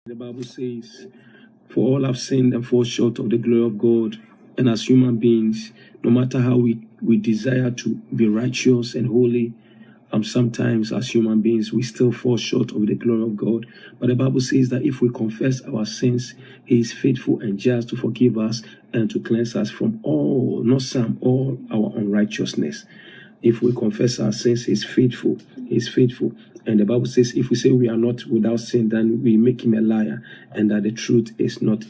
The Bible says, for all have sinned and fall short of the glory of God. And as human beings, no matter how we desire to be righteous and holy, sometimes as human beings, we still fall short of the glory of God. But the Bible says that if we confess our sins, He is faithful and just to forgive us and to cleanse us from all, not some, all our unrighteousness. If we confess our sins, He is faithful. He is faithful. And the Bible says, if we say we are not without sin, then we make Him a liar, and that the truth is not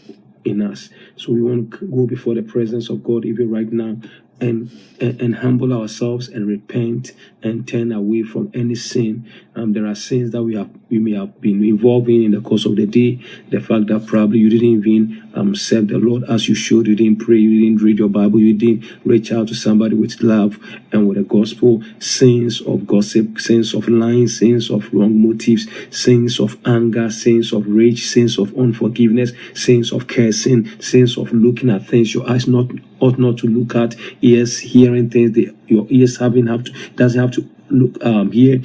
in us. So we want to go before the presence of God even right now and humble ourselves and repent and turn away from any sin. There are sins that we may have been involved in the course of the day. The fact that probably you didn't even serve the Lord as you should. You didn't pray. You didn't read your Bible. You didn't reach out to somebody with love and with the gospel. Sins of gossip, sins of lying, sins of wrong motives, sins of anger, sins of rage, sins of unforgiveness, sins of cursing, sins of looking at things your eyes ought not to look at, ears hearing things your ears doesn't have to look hear,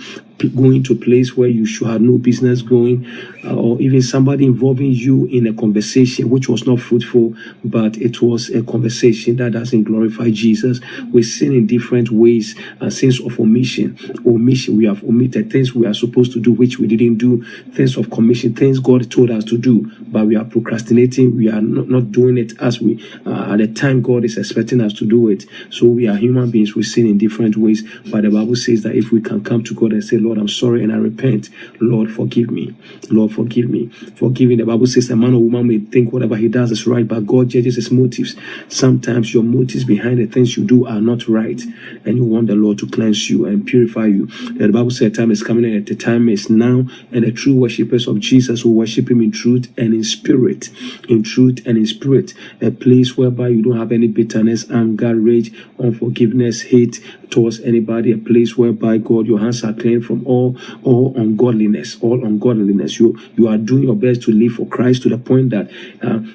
going to a place where you should have no business going, or even somebody involving you in a conversation which was not fruitful, but it was a conversation that doesn't glorify Jesus. We sin in different ways, sins of omission, we have omitted things we are supposed to do which we didn't do, things of commission, things God told us to do, but we are procrastinating, we are not doing it as we at the time God is expecting us to do it. So we are human beings, we sin in different ways, but the Bible says that if we can come to God and say, Lord, I'm sorry and I repent. Lord, forgive me. Lord, forgive me. Forgiving, the Bible says a man or woman may think whatever he does is right, but God judges his motives. Sometimes your motives behind the things you do are not right, and you want the Lord to cleanse you and purify you. And the Bible says time is coming and the time is now, and the true worshippers of Jesus will worship Him in truth and in spirit. In truth and in spirit. A place whereby you don't have any bitterness, anger, rage, unforgiveness, hate towards anybody. A place whereby, God, your hands are clean from all ungodliness. You are doing your best to live for Christ, to the point that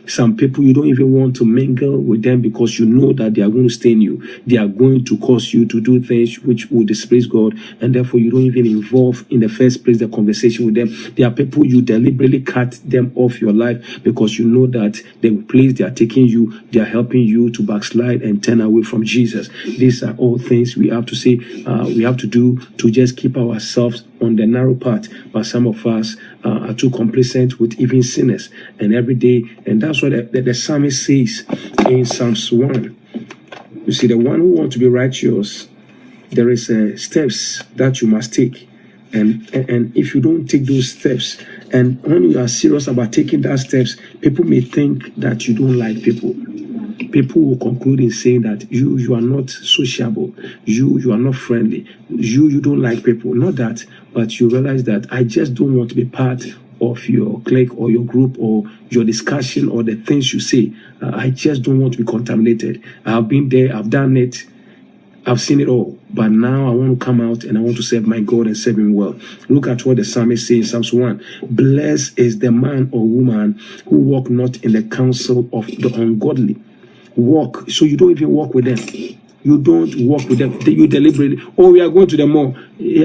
some people you don't even want to mingle with them because you know that they are going to stain you. They are going to cause you to do things which will displease God, and therefore you don't even involve in the first place the conversation with them. There are people you deliberately cut them off your life because you know that the place they are taking you, they are helping you to backslide and turn away from Jesus. These are all things we have to say, we have to do to just keep ourselves on the narrow path. But some of us are too complacent with even sinners, and every day, and that's what the psalmist says in Psalms 1. You see, the one who wants to be righteous, there is steps that you must take. And if you don't take those steps, and when you are serious about taking that steps, people may think that you don't like people. People will conclude in saying that you are not sociable, you are not friendly, you don't like people. Not that, but you realize that I just don't want to be part of your clique or your group or your discussion or the things you say. I just don't want to be contaminated. I've been there, I've done it, I've seen it all, but now I want to come out and I want to serve my God and serve Him well. Look at what the psalmist says in Psalms 1. Blessed is the man or woman who walk not in the counsel of the ungodly. Walk, so you don't even walk with them. You don't walk with them. You deliberately, we are going to the mall.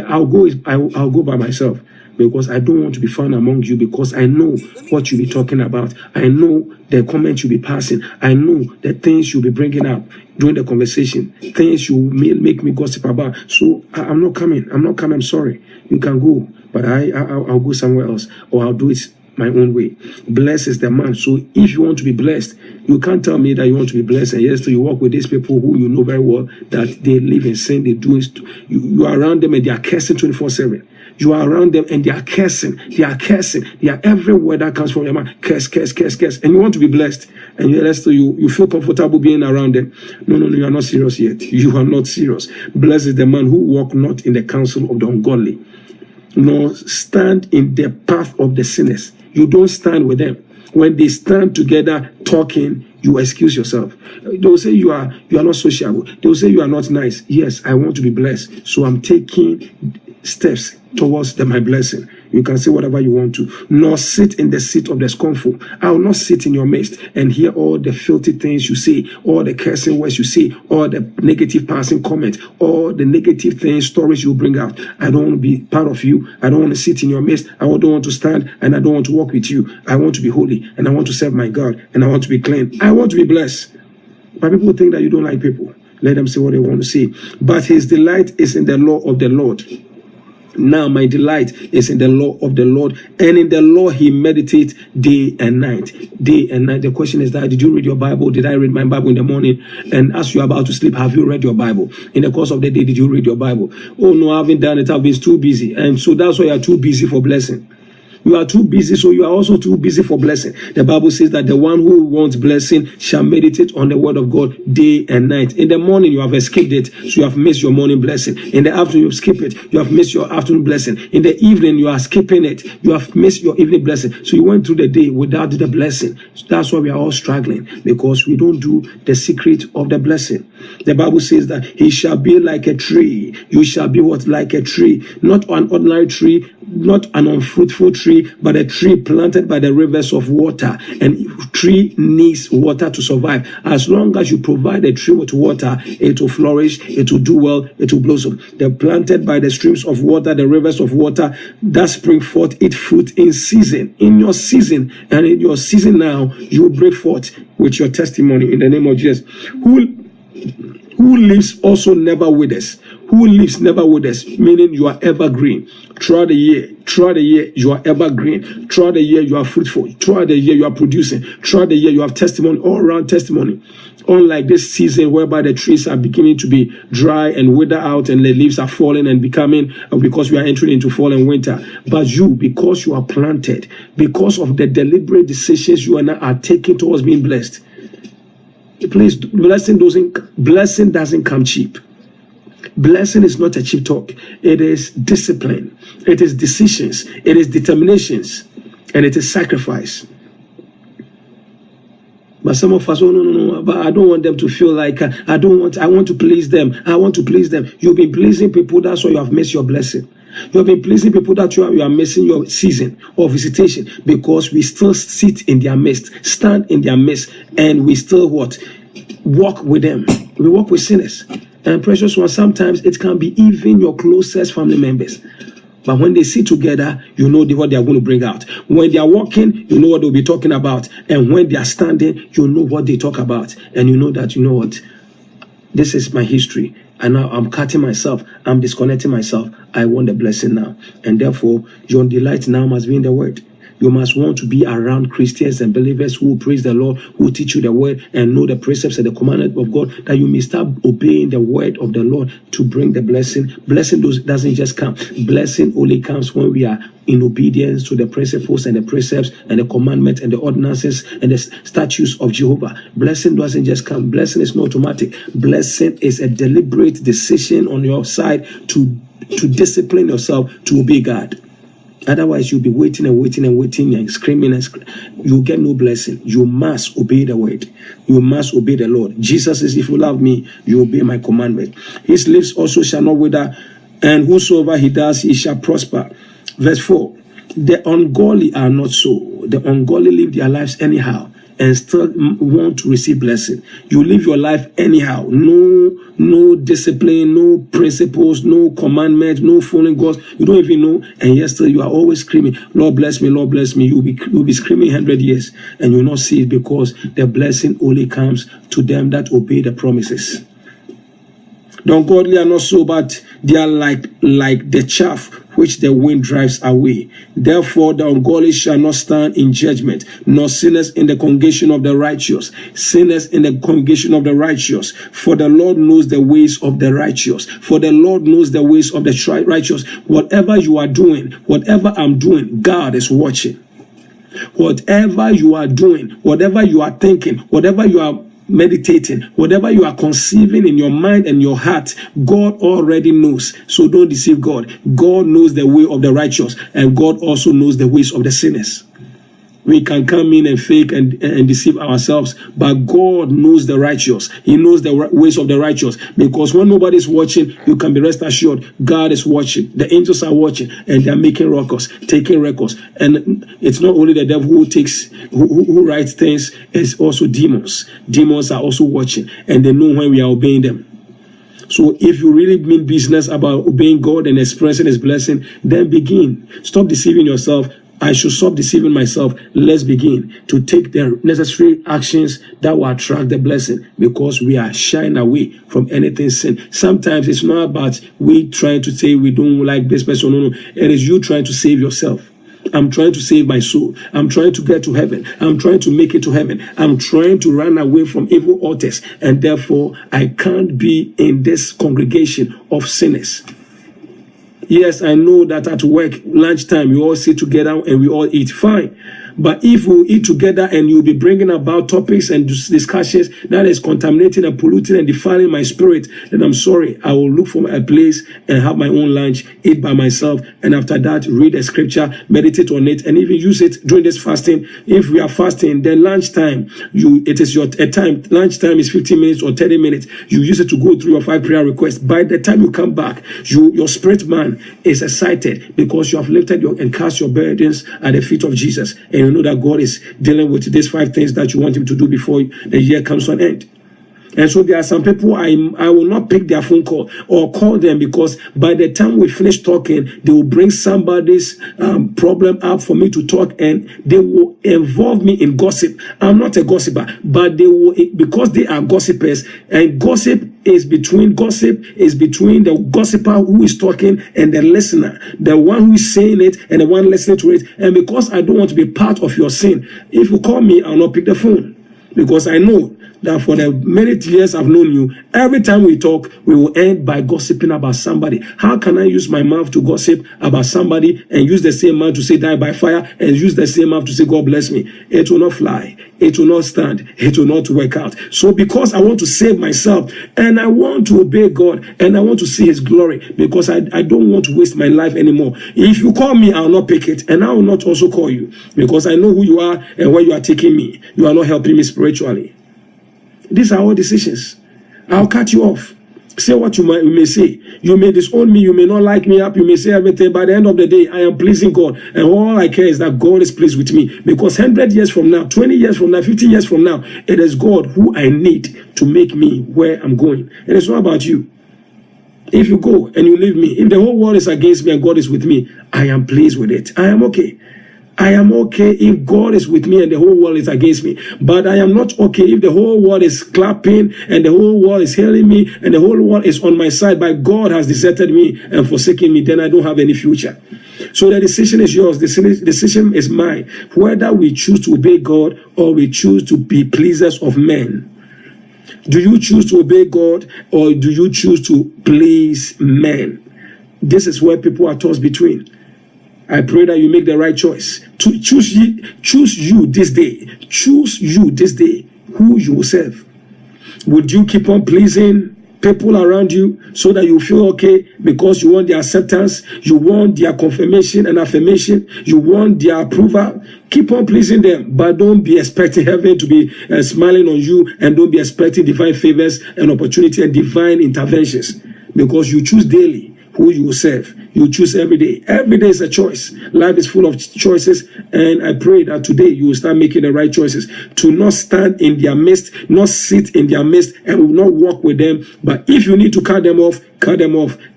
I'll go by myself, because I don't want to be found among you, because I know what you'll be talking about. I know the comments you'll be passing. I know the things you'll be bringing up during the conversation, things you may make me gossip about. So I'm not coming. I'm sorry. You can go, but I'll go somewhere else, or I'll do it my own way. Blessed is the man. So if you want to be blessed, you can't tell me that you want to be blessed and yes, you walk with these people who you know very well that they live in sin, they do it. You are around them and they are cursing 24/7. You are around them and they are cursing. They are everywhere that comes from your mouth. Curse. And you want to be blessed. And you feel comfortable being around them. No, you are not serious yet. You are not serious. Blessed is the man who walk not in the counsel of the ungodly, nor stand in the path of the sinners. You don't stand with them. When they stand together talking, you excuse yourself. They'll say you are not sociable. They'll say you are not nice. Yes, I want to be blessed, so I'm taking steps towards my blessing. You can say whatever you want to. Nor sit in the seat of the scornful. I will not sit in your midst and hear all the filthy things you say, all the cursing words you say, all the negative passing comment, all the negative things, stories you bring out. I don't want to be part of you. I don't want to sit in your midst. I don't want to stand, and I don't want to walk with you. I want to be holy, and I want to serve my God, and I want to be clean. I want to be blessed. But people think that you don't like people. Let them say what they want to say. But his delight is in the law of the Lord. Now my delight is in the law of the Lord, and in the law he meditates day and night. Day and night. The question is that, did you read your Bible? Did I read my Bible in the morning? And as you're about to sleep, have you read your Bible? In the course of the day, did you read your Bible? Oh no, I haven't done it. I've been too busy. And so that's why you're too busy for blessing. You are too busy, so you are also too busy for blessing. The Bible says that the one who wants blessing shall meditate on the word of God day and night. In the morning, you have escaped it, so you have missed your morning blessing. In the afternoon, you skip it, you have missed your afternoon blessing. In the evening, you are skipping it, you have missed your evening blessing. So you went through the day without the blessing. So that's why we are all struggling, because we don't do the secret of the blessing. The Bible says that he shall be like a tree. You shall be what? Like a tree. Not an ordinary tree, not an unfruitful tree, but a tree planted by the rivers of water. And tree needs water to survive. As long as you provide a tree with water, it will flourish, it will do well, it will blossom. They're planted by the streams of water, the rivers of water that spring forth its fruit in season. In your season, and in your season now, you will break forth with your testimony in the name of Jesus. Who lives also never withers. Who lives never withers, meaning you are evergreen. Throughout the year, you are evergreen. Throughout the year, you are fruitful. Throughout the year, you are producing. Throughout the year, you have testimony, all around testimony. Unlike this season whereby the trees are beginning to be dry and wither out and the leaves are falling and becoming, because we are entering into fall and winter. But you, because you are planted, because of the deliberate decisions you are taking towards being blessed, please, blessing doesn't come cheap. Blessing is not a cheap talk. It is discipline. It is decisions. It is determinations. And it is sacrifice. But some of us, oh no, but I don't want them to feel like I want to please them. I want to please them. You've been pleasing people, that's why you have missed your blessing. You have been pleasing people, that you are missing your season of visitation, because we still sit in their midst, stand in their midst, and we still what? Walk with them. We walk with sinners. And precious ones, sometimes it can be even your closest family members. But when they sit together, you know what they are going to bring out. When they are walking, you know what they'll be talking about. And when they are standing, you know what they talk about. And you know that, you know what? This is my history. And now I'm cutting myself. I'm disconnecting myself. I want the blessing now. And therefore, your delight now must be in the word. You must want to be around Christians and believers who praise the Lord, who teach you the word and know the precepts and the commandment of God, that you may start obeying the word of the Lord to bring the blessing. Blessing doesn't just come. Blessing only comes when we are in obedience to the principles and the precepts and the commandments and the ordinances and the statutes of Jehovah. Blessing doesn't just come. Blessing is not automatic. Blessing is a deliberate decision on your side to discipline yourself to obey God. Otherwise, you'll be waiting and screaming and you'll get no blessing. You must obey the word. You must obey the Lord. Jesus says, if you love me, you obey my commandment. His lips also shall not wither, and whosoever he does, he shall prosper. Verse 4, the ungodly are not so. The ungodly live their lives anyhow and still want to receive blessing. You live your life anyhow. No discipline, no principles, no commandment, no following God. You don't even know, and yet still you are always screaming, Lord bless me, Lord bless me. You'll be screaming 100 years and you'll not see it, because the blessing only comes to them that obey the promises. The ungodly are not so, but they are like the chaff which the wind drives away. Therefore the ungodly shall not stand in judgment, nor sinners in the congregation of the righteous. Sinners in the congregation of the righteous. For the Lord knows the ways of the righteous. For the Lord knows the ways of the righteous. Whatever you are doing, whatever I'm doing, God is watching. Whatever you are doing, whatever you are thinking, whatever you are meditating, whatever you are conceiving in your mind and your heart, God already knows. So don't deceive God. God knows the way of the righteous, and God also knows the ways of the sinners. We can come in and fake and deceive ourselves, but God knows the righteous. He knows the ways of the righteous, because when nobody's watching, you can be rest assured God is watching. The angels are watching, and they're making records, taking records. And it's not only the devil who writes things, it's also demons. Demons are also watching, and they know when we are obeying them. So if you really mean business about obeying God and expressing his blessing, then begin. Stop deceiving yourself. I should stop deceiving myself. Let's begin to take the necessary actions that will attract the blessing, because we are shying away from anything sin. Sometimes it's not about we trying to say we don't like this person. No. It is you trying to save yourself. I'm trying to save my soul. I'm trying to get to heaven. I'm trying to make it to heaven. I'm trying to run away from evil altars. And therefore, I can't be in this congregation of sinners. Yes, I know that at work, lunchtime, we all sit together and we all eat. Fine. But if we eat together and you'll be bringing about topics and discussions that is contaminating and polluting and defiling my spirit, then I'm sorry. I will look for a place and have my own lunch, eat by myself, and after that, read a scripture, meditate on it, and even use it during this fasting. If we are fasting, then lunchtime, it is your time. Lunchtime is 15 minutes or 30 minutes. You use it to go through your 5 prayer requests. By the time you come back, your spirit man is excited because you have lifted and cast your burdens at the feet of Jesus. And you know that God is dealing with these 5 things that you want him to do before the year comes to an end. And so there are some people I will not pick their phone call or call them, because by the time we finish talking, they will bring somebody's problem up for me to talk, and they will involve me in gossip. I'm not a gossiper, but they will, because they are gossipers, and gossip is between the gossiper who is talking and the listener, the one who is saying it and the one listening to it. And because I don't want to be part of your sin, if you call me, I'll not pick the phone, because I know that for the many years I've known you, every time we talk, we will end by gossiping about somebody. How can I use my mouth to gossip about somebody and use the same mouth to say die by fire and use the same mouth to say God bless me? It will not fly. It will not stand. It will not work out. So because I want to save myself and I want to obey God and I want to see his glory, because I don't want to waste my life anymore. If you call me, I'll not pick it, and I will not also call you, because I know who you are and where you are taking me. You are not helping me spiritually. These are all decisions. I'll cut you off. Say what you may say. You may disown me. You may not like me up. You may say everything. By the end of the day, I am pleasing God. And all I care is that God is pleased with me. Because 100 years from now, 20 years from now, 50 years from now, it is God who I need to make me where I'm going. It is not about you. If you go and you leave me, if the whole world is against me and God is with me, I am pleased with it. I am okay. I am okay if God is with me and the whole world is against me. But I am not okay if the whole world is clapping and the whole world is hailing me and the whole world is on my side, but God has deserted me and forsaken me. Then I don't have any future. So the decision is yours. The decision is mine. Whether we choose to obey God or we choose to be pleasers of men. Do you choose to obey God or do you choose to please men? This is where people are tossed between. I pray that you make the right choice. To choose you this day. Choose you this day who you will serve. Would you keep on pleasing people around you so that you feel okay because you want their acceptance, you want their confirmation and affirmation, you want their approval? Keep on pleasing them, but don't be expecting heaven to be smiling on you, and don't be expecting divine favors and opportunity and divine interventions, because you choose daily who you will serve. You choose every day. Every day is a choice. Life is full of choices, and I pray that today you will start making the right choices, to not stand in their midst, not sit in their midst, and will not walk with them. But if you need to cut them off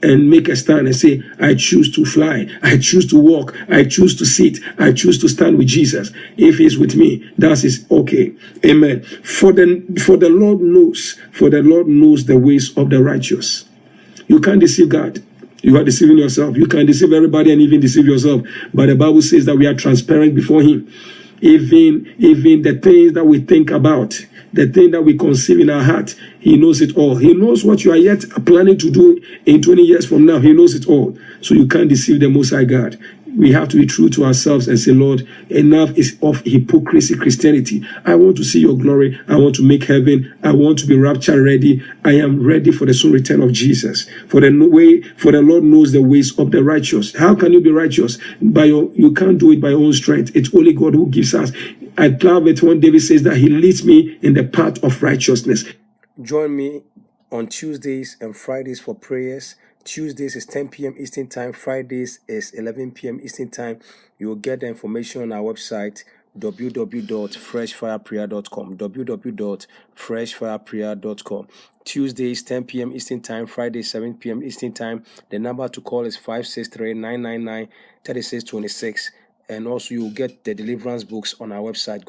and make a stand and say, I choose to fly, I choose to walk, I choose to sit, I choose to stand with Jesus. If he's with me, that is okay. Amen. For the Lord knows the ways of the righteous. You can't deceive God. You are deceiving yourself. You can deceive everybody and even deceive yourself. But the Bible says that we are transparent before him. Even the things that we think about, the thing that we conceive in our heart, he knows it all. He knows what you are yet planning to do in 20 years from now. He knows it all. So you can't deceive the Most High God. we have to be true to ourselves and say, Lord, enough is of hypocrisy Christianity. I want to see your glory. I want to make heaven. I want to be rapture ready. I am ready for the soon return of Jesus. For the Lord knows the ways of the righteous. How can you be righteous? You can't do it by your own strength. It's only God who gives us. I love it when David says that he leads me in the path of righteousness. Join me on Tuesdays and Fridays for prayers. Tuesdays is 10 p.m. Eastern Time. Fridays is 11 p.m. Eastern Time. You will get the information on our website, www.freshfireprayer.com. www.freshfireprayer.com. Tuesdays 10 p.m. Eastern Time. Fridays 7 p.m. Eastern Time. The number to call is 563-999-3626. And also you will get the deliverance books on our website.